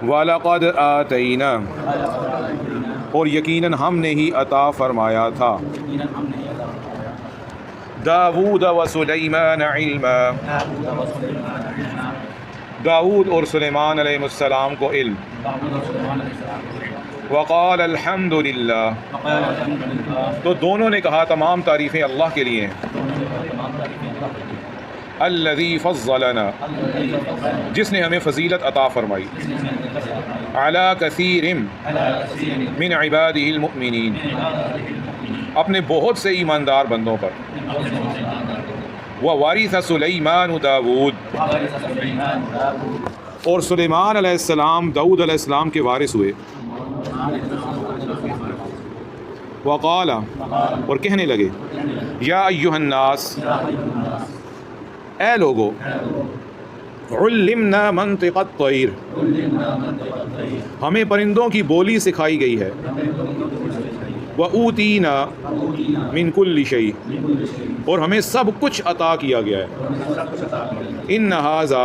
وَلَقَدْ آتَيْنَا، اور یقیناً ہم نے ہی عطا فرمایا تھا، داود و سلیمان علما، داود اور سلیمان علیہ السلام کو علم، وقال الحمد للہ، تو دونوں نے کہا تمام تعریفیں اللہ کے لیے ہیں، الذی فضلنا، جس نے ہمیں فضیلت عطا فرمائی، علی کثیر من عبادہ المؤمنین، اپنے بہت سے ایماندار بندوں پر، وورث سلیمان داود، اور سلیمان علیہ السلام داؤد علیہ السلام کے وارث ہوئے، وقال، اور کہنے لگے، یا ایھا الناس، اے لوگو، علمنا منطق الطیر، ہمیں پرندوں کی بولی سکھائی گئی ہے، وَأُوتِينَا مِن كُلِّ شَيْءٍ، اور ہمیں سب کچھ عطا کیا گیا ہے، إِنَّ هَذَا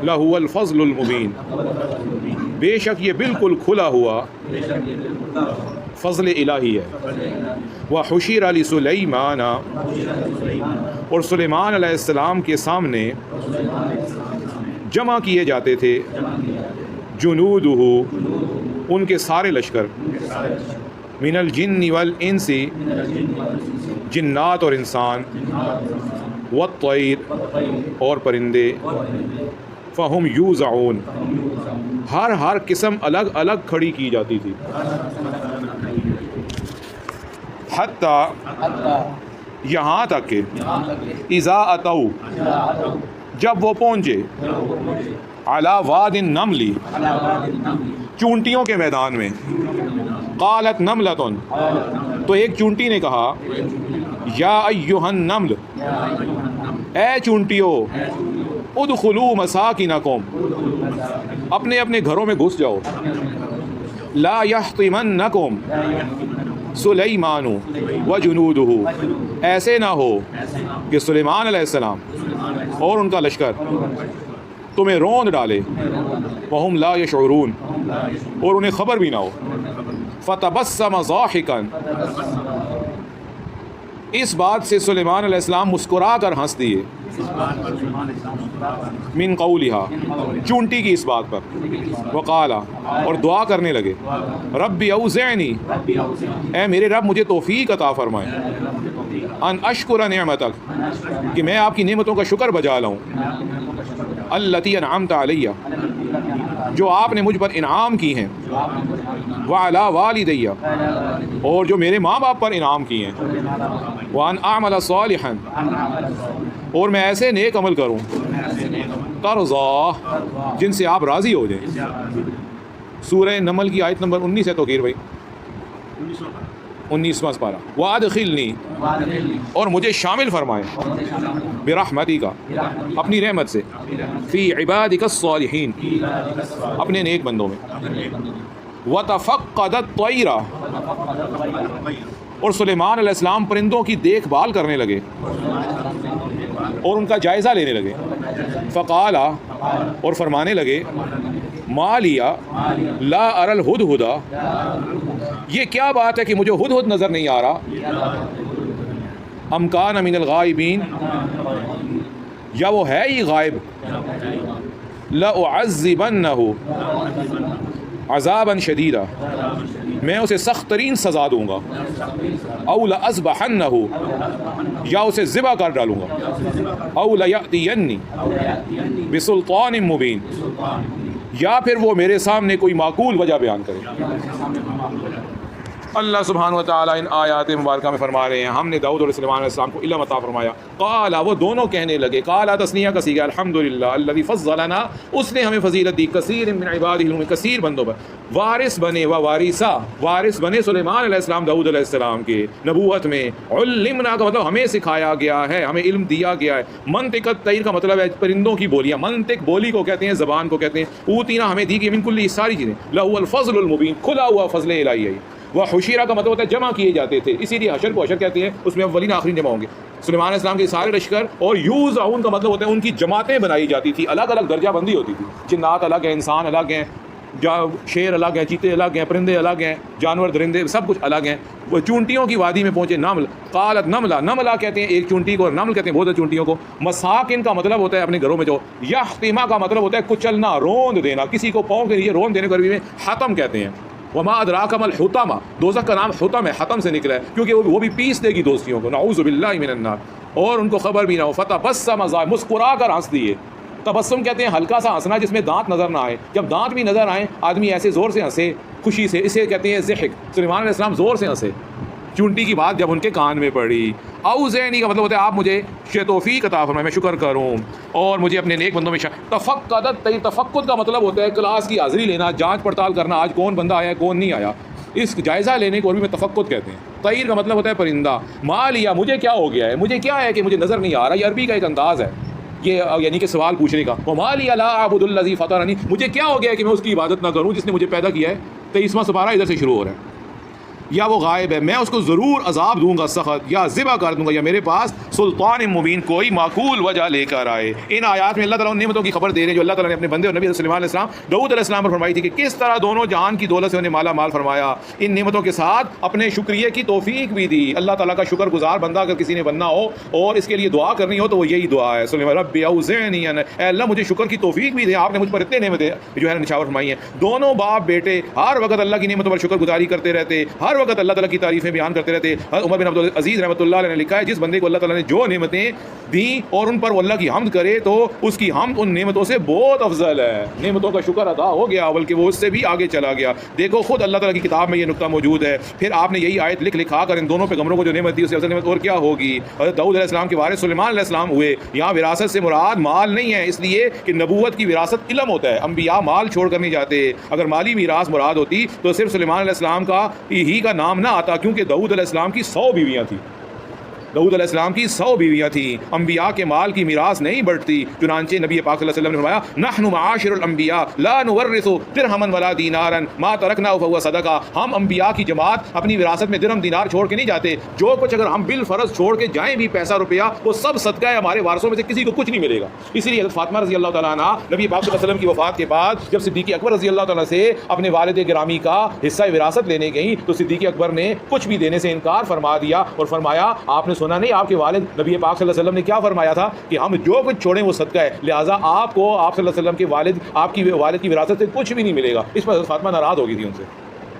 لَهُوَ الْفَضْلُ الْمُبِينُ، بے شک یہ بالکل کھلا ہوا فضل الہی ہے، وَحُشِرَ لِسُلَيْمَانَ، اور سلیمان علیہ السلام کے سامنے جمع کیے جاتے تھے، جنودہ، ان کے سارے لشکر، من الجن والانس، جنات اور انسان، والطیر، اور پرندے، فہم یوزعون، ہر قسم الگ الگ کھڑی کی جاتی تھی، حتیٰ، یہاں تک کہ اذا اتوا، جب وہ پہنچے، علی واد النمل، چونٹیوں کے میدان میں، قالت نملۃ، تو ایک چونٹی نے کہا، یا ایھا النمل، اے چونٹیوں، ادخلوا مساکنکم، اپنے اپنے گھروں میں گھس جاؤ، لا یحطمنکم سلیمان وجنودہ، ایسے نہ ہو کہ سلیمان علیہ السلام اور ان کا لشکر تمہیں روند ڈالے، وہم لا یشعرون، اور انہیں خبر بھی نہ ہو، فتبسم ضاحکا، اس بات سے سلیمان علیہ السلام مسکرا کر ہنس دیے، من قولہا، چونٹی کی اس بات پر، وقالا، اور دعا کرنے لگے، ربی اوزعنی، اے میرے رب مجھے توفیق عطا فرمائے، ان اشکر نعمتک، کہ میں آپ کی نعمتوں کا شکر بجا لاؤں، التی انعمت علیہ، جو آپ نے مجھ پر انعام کی ہیں، وعلی والدیہ، اور جو میرے ماں باپ پر انعام کی ہیں، وان اعمل صالحا، اور میں ایسے نیک عمل کروں، ترضا، جن سے آپ راضی ہو جائیں، سورہ نمل کی آیت نمبر 19 ہے توقیر بھائی، 19واں پارہ، وادخلنی، اور مجھے شامل فرمائیں، برحمتک، اپنی رحمت سے، فی عبادک الصالحین، اپنے نیک بندوں میں، وتفقد الطیر، اور سلیمان علیہ السلام پرندوں کی دیکھ بھال کرنے لگے اور ان کا جائزہ لینے لگے، فقال، اور فرمانے لگے، ما لیا لا اری الہدہد، یہ کیا بات ہے کہ مجھے ہدہد نظر نہیں آ رہا، ام کان من الغائبین، یا وہ ہے ہی غائب، لأعذبنہ عذابا شدیدا، میں اسے سخت ترین سزا دوں گا، او لأذبحنہ، یا اسے ذبح کر ڈالوں گا، او لیأتینی بسلطان مبین، یا پھر وہ میرے سامنے کوئی معقول وجہ بیان کرے۔ اللہ سبحانہ وتعالیٰ ان آیات مبارکہ میں فرما رہے ہیں، ہم نے داؤد علیہ السلام علیہ السلام کو علم عطا فرمایا، قال، وہ دونوں کہنے لگے، قال تثنیہ کا صیغہ، الحمدللہ الذی فضلنا، اس نے ہمیں فضیلت دی، کثیر من عبادہ، کثیر بندوں پر، وارث بنے، وارثہ، وارث بنے سلیمان علیہ السلام داؤد علیہ السلام کے نبوت میں، علمنا کا مطلب ہمیں سکھایا گیا ہے، ہمیں علم دیا گیا ہے، منطق الطیر کا مطلب ہے پرندوں کی بولیاں، منطق بولی کو کہتے ہیں، زبان کو کہتے ہیں، اوتینا، ہمیں دی گئی، من کل، ساری چیزیں، لہو الفضل المبین، کھلا ہوا فضل الہی ہے، وہ حشیرہ کا مطلب ہوتا ہے جمع کیے جاتے تھے، اسی لیے حشر کو حشر کہتے ہیں، اس میں اولین آخرین جمع ہوں گے، سلیمان علیہ السلام کے سارے لشکر، اور یوزعون کا مطلب ہوتا ہے ان کی جماعتیں بنائی جاتی تھی، الگ الگ درجہ بندی ہوتی تھی، جنات الگ ہیں، انسان الگ ہیں، شیر الگ ہیں، چیتے الگ ہیں، پرندے الگ ہیں، جانور درندے سب کچھ الگ ہیں۔ وہ چونٹیوں کی وادی میں پہنچے، نمل قالت نملہ، نملہ کہتے ہیں ایک چونٹی کو، اور نمل کہتے ہیں بہت چونٹیوں کو۔ مساکن کا مطلب ہوتا ہے اپنے گھروں میں جو، یحطمہ کا مطلب ہوتا ہے کچلنا، روند دینا، کسی کو پاؤں کے نیچے روند دینے کو عربی میں حطم کہتے ہیں۔ وما ادراک ما الحطمہ، دوزخ کا نام حطم ہے، حطم سے نکلا ہے، کیونکہ وہ بھی پیس دے گی دوستیوں کو، نعوذ باللہ من النار، اور ان کو خبر بھی نہ ہو۔ فتبسم ضاحکا، مسکرا کر ہنس دیے۔ تبسم کہتے ہیں ہلکا سا ہنسنا جس میں دانت نظر نہ آئے، جب دانت بھی نظر آئیں آدمی ایسے زور سے ہنسے خوشی سے، اسے کہتے ہیں ضحک۔ سلیمان علیہ السلام زور سے ہنسے چونٹی کی بات جب ان کے کان میں پڑی۔ اوزعنی کا مطلب ہوتا ہے آپ مجھے توفیق عطا فرمائے، میں شکر کروں اور مجھے اپنے نیک بندوں میں تفقدت، تفقد کا مطلب ہوتا ہے کلاس کی حاضری لینا، جانچ پڑتال کرنا، آج کون بندہ آیا کون نہیں آیا، اس جائزہ لینے کو عربی میں تفقد کہتے ہیں۔ طیر کا مطلب ہوتا ہے پرندہ۔ ما لیا، مجھے کیا ہو گیا ہے، مجھے کیا ہے کہ مجھے نظر نہیں آ رہا، یہ عربی کا ایک انداز ہے، یہ یعنی کہ سوال پوچھنے کا۔ وما لیا لا اعبد الذی فطرنی، مجھے کیا ہو گیا ہے کہ میں اس کی عبادت نہ کروں جس نے مجھے پیدا کیا ہے۔ 23واں سپارہ ادھر سے شروع ہو رہا ہے۔ یا وہ غائب ہے، میں اس کو ضرور عذاب دوں گا سخت، یا ذبح کر دوں گا، یا میرے پاس سلطان مبین کوئی معقول وجہ لے کر آئے۔ ان آیات میں اللہ تعالیٰ ان نعمتوں کی خبر دے رہے ہیں جو اللہ تعالیٰ نے اپنے بندے اور نبی سلیمان علیہ السلام داؤد علیہ السلام پر فرمائی تھی کہ کس طرح دونوں جہان کی دولت سے انہیں مالا مال فرمایا، ان نعمتوں کے ساتھ اپنے شکریہ کی توفیق بھی دی۔ اللہ تعالیٰ کا شکر گزار بندہ اگر کسی نے بننا ہو اور اس کے لیے دعا کرنی ہو تو وہ یہی دعا ہے، سلیمان رب اوزعنی، اے اللہ مجھے شکر کی توفیق بھی دے، آپ نے مجھ پر اتنے نعمتیں جو ہے نشاور فرمائی ہیں۔ دونوں باپ بیٹے ہر وقت اللہ کی نعمتوں پر شکر گزاری کرتے رہتے، ہر وقت اللہ تعالیٰ کی تعریفیں بیان کرتے رہتے۔ عمر بن عبدالعزیز رحمۃ اللہ علیہ نے لکھا ہے جس بندے کو اللہ تعالیٰ نے جو نعمتیں دیں اور ان پر وہ اللہ کی حمد کرے تو اس کی حمد ان نعمتوں سے بہت افضل ہے، نعمتوں کا شکر ادا ہو گیا بلکہ وہ اس سے بھی آگے چلا گیا۔ دیکھو خود اللہ تعالیٰ کی کتاب میں یہ نقطہ موجود ہے، پھر آپ نے یہی آیت لکھا کر ان دونوں پیغمبروں کو جو نعمت دی اس سے افضل نعمت اور کیا ہوگی۔ حضرت داؤد علیہ السلام کے وارث سلیمان علیہ السلام ہوئے۔ یہاں وراثت سے مراد مال نہیں ہے، اس لیے کہ نبوت کی وراثت علم ہوتا ہے، انبیاء مال چھوڑ کر نہیں جاتے۔ اگر مالی میراث مراد ہوتی تو صرف سلیمان علیہ السلام کا ہی کا نام نہ آتا، کیونکہ داؤد علیہ السلام کی 100 بیویاں تھیں، داؤد علیہ السلام کی 100 بیویاں تھیں۔ انبیاء کے مال کی میراث نہیں بڑھتی، چنانچہ نبی پاک صلی اللہ علیہ وسلم نے فرمایا نحن معاشر الانبیاء لا نورث درہما ولا دینارا ما ترکنا فهو صدقہ، ہم انبیاء کی جماعت اپنی وراثت میں درہم دینار چھوڑ کے نہیں جاتے، جو کچھ اگر ہم بالفرض چھوڑ کے جائیں بھی پیسہ روپیہ وہ سب صدقہ ہے، ہمارے وارثوں میں سے کسی کو کچھ نہیں ملے گا۔ اسی لیے حضرت فاطمہ رضی اللہ تعالیٰ عنہ نبی پاک صلی اللہ علیہ وسلم کی وفات کے بعد جب صدیق اکبر رضی اللہ تعالیٰ سے اپنے والد گرامی کا حصہ وراثت لینے گئیں تو صدیق اکبر نے کچھ بھی دینے سے انکار فرما دیا اور فرمایا آپ نے سنا نہیں آپ کے والد نبی پاک صلی اللہ علیہ وسلم نے کیا فرمایا تھا کہ ہم جو کچھ چھوڑیں وہ صدقہ ہے، لہٰذا آپ کو آپ صلی اللہ علیہ وسلم کے والد آپ کی والد کی وراثت سے کچھ بھی نہیں ملے گا۔ اس پر حضرت فاطمہ ناراض ہو گئی تھی، ان سے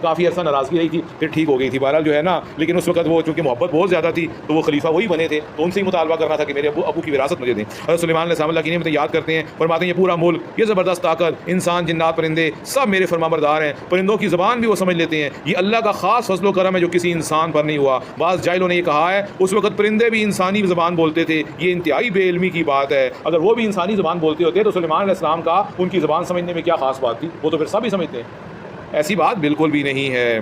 کافی عرصہ ناراضگی رہی تھی، پھر ٹھیک ہو گئی تھی بہرحال جو ہے نا، لیکن اس وقت وہ چونکہ محبت بہت زیادہ تھی تو وہ خلیفہ وہی بنے تھے تو ان سے ہی مطالبہ کرنا تھا کہ میرے ابو کی وراثت مجھے دیں۔ حضرت سلیمان علیہ السلام اللہ کی نعمتیں یاد کرتے ہیں، فرماتے ہیں یہ پورا ملک، یہ زبردست طاقت، انسان جنات پرندے سب میرے فرمانبردار ہیں، پرندوں کی زبان بھی وہ سمجھ لیتے ہیں، یہ اللہ کا خاص فضل و کرم ہے جو کسی انسان پر نہیں ہوا۔ بعض جاہلوں نے یہ کہا ہے اس وقت پرندے بھی انسانی زبان بولتے تھے، یہ انتہائی بے علمی کی بات ہے، اگر وہ بھی انسانی زبان بولتے ہوتے تو سلیمان علیہ السلام کا ان کی زبان سمجھنے میں کیا خاص بات تھی، وہ تو پھر سب ہی سمجھتے ہیں، ایسی بات بالکل بھی نہیں ہے۔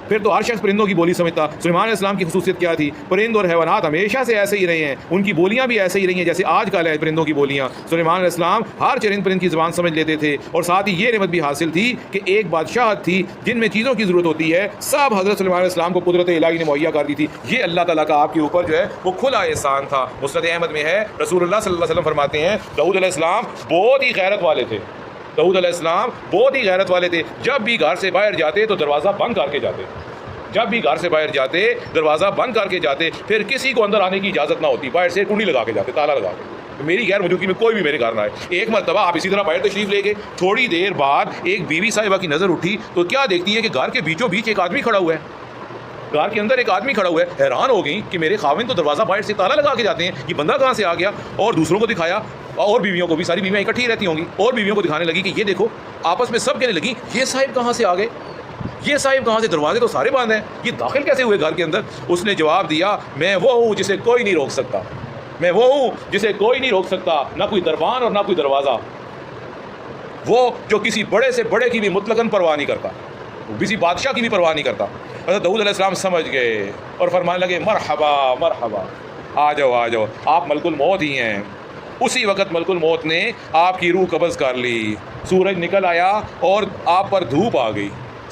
پھر تو ہر شخص پرندوں کی بولی سمجھتا۔ سلیمان علیہ السلام کی خصوصیت کیا تھی؟ پرند اور حیوانات ہمیشہ سے ایسے ہی رہے ہیں، ان کی بولیاں بھی ایسے ہی رہی ہیں جیسے آج کل ہے پرندوں کی بولیاں۔ سلیمان علیہ السلام ہر چرند پرند کی زبان سمجھ لیتے تھے، اور ساتھ ہی یہ نعمت بھی حاصل تھی کہ ایک بادشاہت تھی جن میں چیزوں کی ضرورت ہوتی ہے سب حضرت سلیمان علیہ السلام کو قدرت الہی نے مہیا کر دی تھی۔ یہ اللہ تعالیٰ کا آپ کے اوپر جو ہے وہ کھلا احسان تھا۔ مسند احمد میں ہے رسول اللہ صلی اللہ علیہ وسلم فرماتے ہیں داؤد علیہ السلام بہت ہی غیرت والے تھے، داؤد علیہ السلام بہت ہی غیرت والے تھے، جب بھی گھر سے باہر جاتے تو دروازہ بند کر کے جاتے، جب بھی گھر سے باہر جاتے دروازہ بند کر کے جاتے، پھر کسی کو اندر آنے کی اجازت نہ ہوتی، باہر سے کنڈی لگا کے جاتے، تالا لگا کے، میری غیر موجودگی میں کوئی بھی میرے گھر نہ آئے۔ ایک مرتبہ آپ اسی طرح باہر تشریف لے گئے، تھوڑی دیر بعد ایک بیوی صاحبہ کی نظر اٹھی تو کیا دیکھتی ہے کہ گھر کے بیچوں بیچ ایک آدمی کھڑا ہوا ہے، گھر کے اندر ایک آدمی کھڑا ہوا ہے، حیران ہو گئی کہ میرے خاوند تو دروازہ باہر سے تالا لگا کے جاتے ہیں، یہ بندہ کہاں سے آ گیا، اور دوسروں کو دکھایا، اور بیویوں کو بھی، ساری بیویاں اکٹھی رہتی ہوں گی، اور بیویوں کو دکھانے لگی کہ یہ دیکھو، آپس میں سب کہنے لگی یہ صاحب کہاں سے آ گئے، یہ صاحب کہاں سے، دروازے تو سارے بند ہیں، یہ داخل کیسے ہوئے گھر کے اندر؟ اس نے جواب دیا میں وہ ہوں جسے کوئی نہیں روک سکتا، میں وہ ہوں جسے کوئی نہیں روک سکتا، نہ کوئی دربان اور نہ کوئی دروازہ، وہ جو کسی بڑے سے بڑے کی بھی مطلقاً پرواہ نہیں کرتا، کسی بادشاہ کی بھی پرواہ نہیں کرتا۔ حضرت داؤد علیہ السلام سمجھ گئے اور فرمانے لگے مرحبا مرحبا، آ جاؤ آ جاؤ، آپ ملک الموت ہی ہیں۔ اسی وقت ملک الموت نے آپ کی روح قبض کر لی، سورج نکل آیا اور آپ پر دھوپ آ گئی،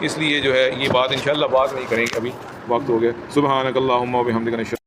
اس لیے جو ہے یہ بات انشاءاللہ بعد میں ہی کریں گے، ابھی وقت ہو گیا۔ سبحانک اللہم و بحمدک نشہد